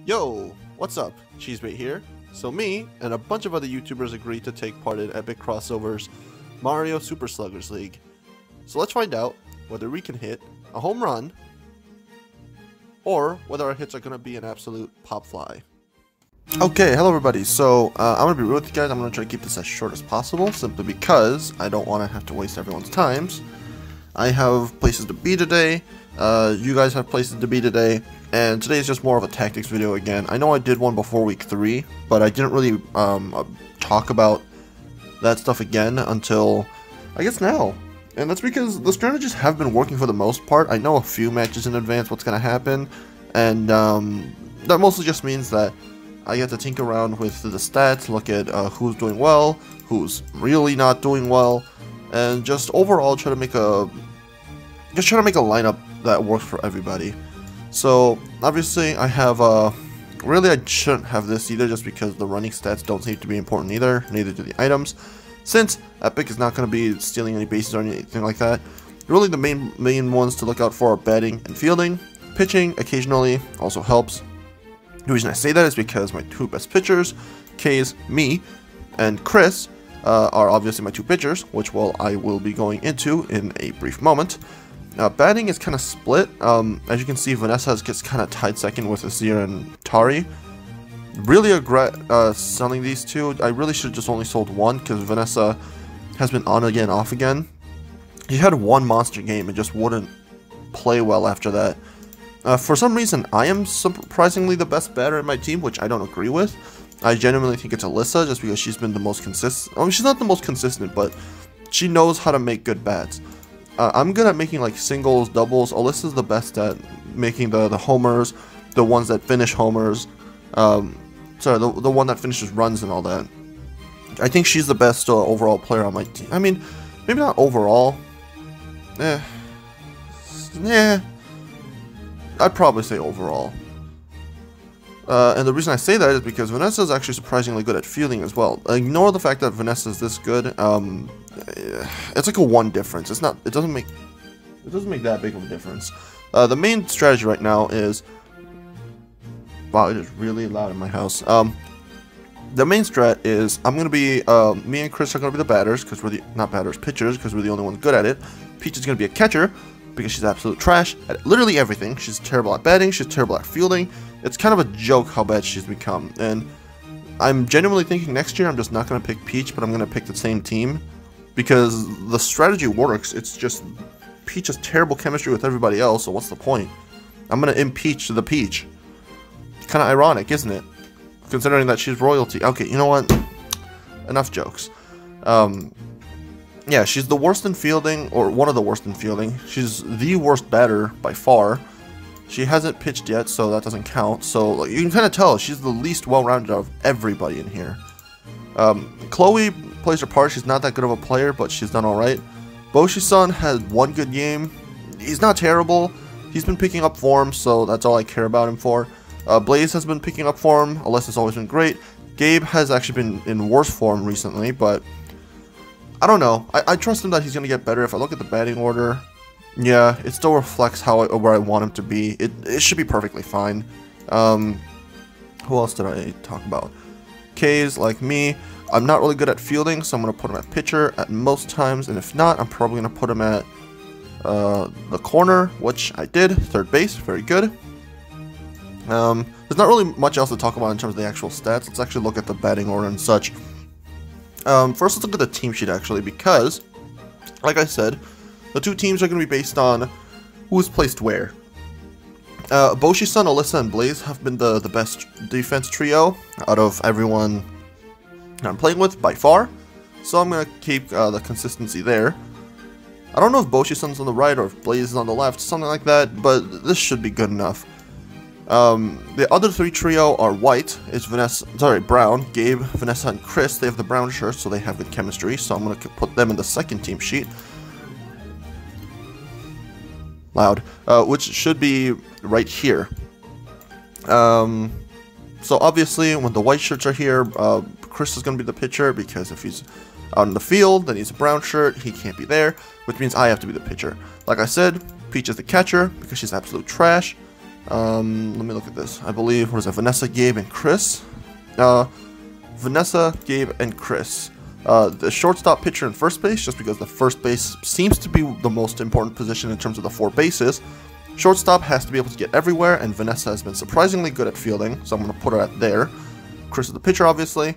Yo, what's up? Cheesebait here. So me and a bunch of other YouTubers agreed to take part in EpicCrossover's Mario Super Sluggers League. So let's find out whether we can hit a home run or whether our hits are going to be an absolute pop fly. Okay, hello everybody. So I'm going to be real with you guys. I'm going to try to keep this as short as possible simply because I don't want to have to waste everyone's times. I have places to be today. You guys have places to be today. And today is just more of a tactics video again. I know I did one before week 3, but I didn't really talk about that stuff again until, I guess, now. And that's because the strategies have been working for the most part. I know a few matches in advance what's going to happen, and that mostly just means that I get to tinker around with the stats, look at who's doing well, who's really not doing well, and just overall try to make a lineup that works for everybody. So obviously I have really I shouldn't have this either, just because the running stats don't seem to be important either, neither do the items. Since Epic is not going to be stealing any bases or anything like that, really the main ones to look out for are batting and fielding. Pitching occasionally also helps. The reason I say that is because my two best pitchers, K's, me, and Chris, are obviously my two pitchers, which I will be going into in a brief moment. Batting is kind of split. As you can see, Vanessa gets kind of tied second with Azir and Tari. Really regret selling these two. I really should have just only sold one, because Vanessa has been on again, off again. He had one monster game and just wouldn't play well after that. For some reason, I am surprisingly the best batter in my team, which I don't agree with. I genuinely think it's Alyssa, just because she's been the most consistent. I mean, she's not the most consistent, but she knows how to make good bats. I'm good at making like singles, doubles. Alyssa's the best at making the homers, the ones that finish homers. Sorry, the one that finishes runs and all that. I think she's the best overall player on my team. I mean, maybe not overall. Yeah. I'd probably say overall. And the reason I say that is because Vanessa is actually surprisingly good at fielding as well. Ignore the fact that Vanessa is this good. It's like a 1 difference. It doesn't make that big of a difference. The main strategy right now is, wow, it is really loud in my house. The main strat is I'm gonna be me and Chris are gonna be the batters, because we're pitchers, because we're the only ones good at it. Peach is gonna be a catcher because she's absolute trash at literally everything. She's terrible at batting. She's terrible at fielding. It's kind of a joke how bad she's become. And I'm genuinely thinking next year I'm just not gonna pick Peach, but I'm gonna pick the same team. Because the strategy works, it's just Peach has terrible chemistry with everybody else, so what's the point? I'm going to impeach the Peach. Kind of ironic, isn't it? Considering that she's royalty. Okay, you know what? Enough jokes. Yeah, she's the worst in fielding, or one of the worst in fielding. She's the worst batter by far. She hasn't pitched yet, so that doesn't count. So like, you can kind of tell she's the least well-rounded of everybody in here. Chloe plays her part. She's not that good of a player, but she's done alright. Boshi-san had one good game. He's not terrible. He's been picking up form, so that's all I care about him for. Blaze has been picking up form. Alyssa's always been great. Gabe has actually been in worse form recently, but I don't know. I trust him that he's going to get better. If I look at the batting order, yeah, it still reflects where I want him to be. It should be perfectly fine. Who else did I talk about? K's, like me, I'm not really good at fielding, so I'm going to put him at pitcher at most times, and if not, I'm probably going to put him at the corner, which I did. Third base, very good. There's not really much else to talk about in terms of the actual stats. Let's actually look at the batting order and such. First, let's look at the team sheet, actually, because, like I said, the two teams are going to be based on who's placed where. Boshi-san, Alyssa, and Blaze have been the best defense trio out of everyone I'm playing with by far, so I'm going to keep the consistency there. I don't know if Boshi-san's on the right or if Blaze is on the left, something like that, but this should be good enough. The other 3 trio are white. It's Brown, Gabe, Vanessa, and Chris. They have the brown shirts, so they have good chemistry, so I'm going to put them in the second team sheet. Loud, which should be right here. So obviously when the white shirts are here, Chris is going to be the pitcher, because if he's out in the field then he's a brown shirt, he can't be there, which means I have to be the pitcher. Like I said, Peach is the catcher because she's absolute trash. Let me look at this. I believe, what is it? Vanessa, Gabe, and Chris. Vanessa, Gabe, and Chris. The shortstop, pitcher, and first base, just because the first base seems to be the most important position in terms of the 4 bases. Shortstop has to be able to get everywhere, and Vanessa has been surprisingly good at fielding, so I'm going to put her at there. Chris is the pitcher, obviously.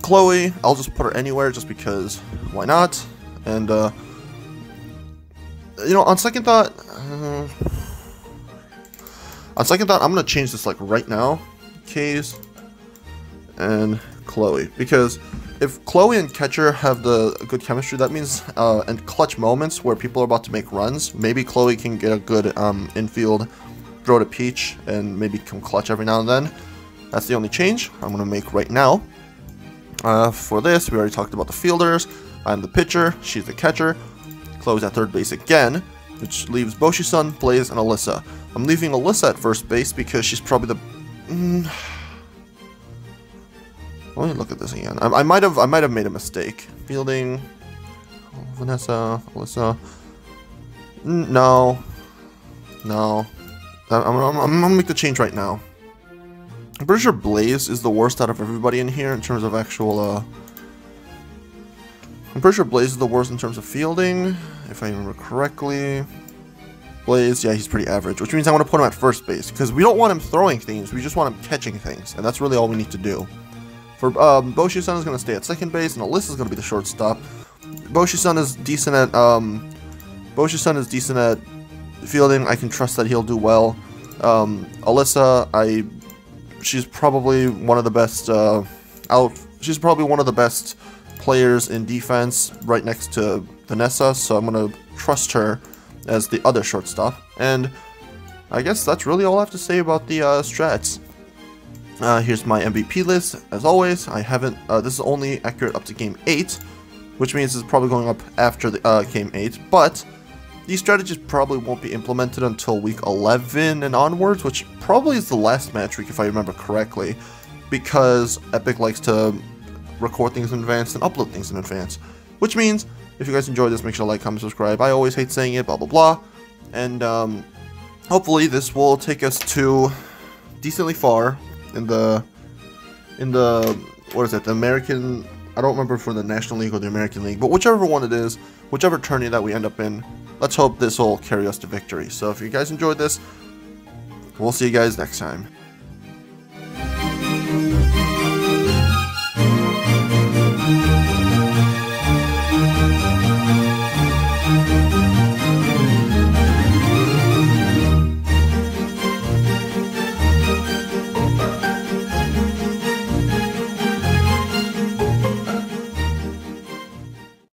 Chloe, I'll just put her anywhere just because why not? And, you know, on second thought, I'm going to change this like right now. Kays and Chloe, because if Chloe and catcher have the good chemistry, that means and clutch moments where people are about to make runs, maybe Chloe can get a good infield throw to Peach and maybe come clutch every now and then. That's the only change I'm going to make right now. For this, we already talked about the fielders. I'm the pitcher, she's the catcher. Chloe's at third base again, which leaves Boshi-san, Blaze, and Alyssa. I'm leaving Alyssa at first base because she's probably the... Let me look at this again. I might have made a mistake. Fielding, Vanessa, Alyssa. No. I'm gonna make the change right now. I'm pretty sure Blaze is the worst out of everybody in here in terms of actual. I'm pretty sure Blaze is the worst in terms of fielding, if I remember correctly. Blaze, yeah, he's pretty average, which means I want to put him at first base because we don't want him throwing things. We just want him catching things, and that's really all we need to do. For Boshi-san is going to stay at second base, and Alyssa is going to be the shortstop. Boshi-san is decent at fielding. I can trust that he'll do well. Alyssa, she's probably one of the best she's probably one of the best players in defense right next to Vanessa, so I'm going to trust her as the other shortstop. And I guess that's really all I have to say about the strats. Here's my MVP list. As always, I haven't, this is only accurate up to game 8, which means it's probably going up after the game 8, but these strategies probably won't be implemented until week 11 and onwards, which probably is the last match week if I remember correctly, because Epic likes to record things in advance and upload things in advance, which means if you guys enjoyed this, make sure to like, comment, subscribe. I always hate saying it, blah blah blah, and hopefully this will take us to decently far in the what is it, the American, I don't remember for the National League or the American League, but whichever one it is, whichever tourney that we end up in, let's hope this will carry us to victory. So if you guys enjoyed this, we'll see you guys next time.